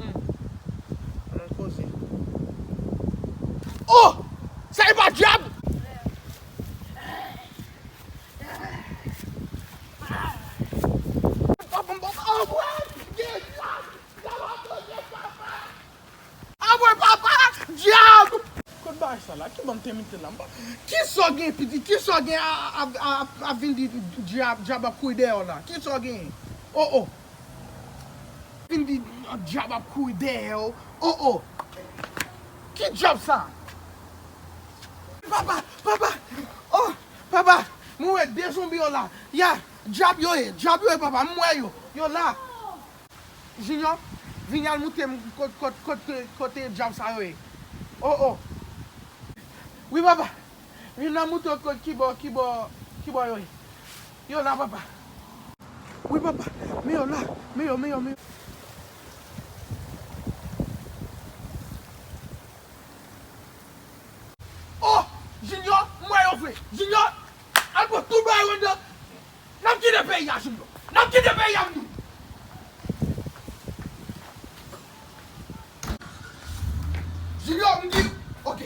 Anon koze. Oh! Sa e pa diab? Abwe papa! Diab! Kote ba sa la? Ki ban temite la? Ki so gen piti? Ki so gen a vin di diab ap kouy de yo la? Ki so gen? Oh oh! Vin di diab ap kouy de yo? Oh oh! Ki diab sa? Papa! Papa! Oh! Papa! Mwen de zombi yo la! Ya! Diab yo e! Diab yo e papa! Mwen yo! Yo la! Junior! Vinyal moutem kote diab sa yo e! Oh oh! Oui papa! Vinyal moutem kote kibo yo e! Yo la papa! Oui papa! Me yo la! Me yo! Oh! Junior! Mwen yo fe! Junior! Alpo tout ba yo de! Nam ki de pe ya Junior! Nam ki de pe ya mnou! Junior mdi! Ok!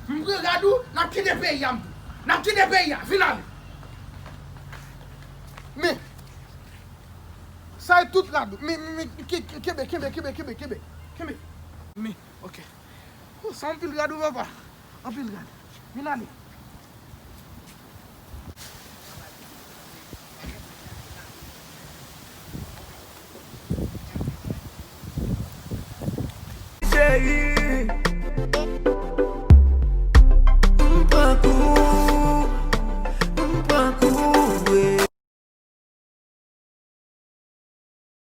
Mdi radou! Nam ki de pe ya mnou! Nam ki de pe ya! Finale! Me! Sa e tout radou! Kebe! Me! Ok! Oh, sa anpil radou papa! Anpil radou! Finale! Chérie.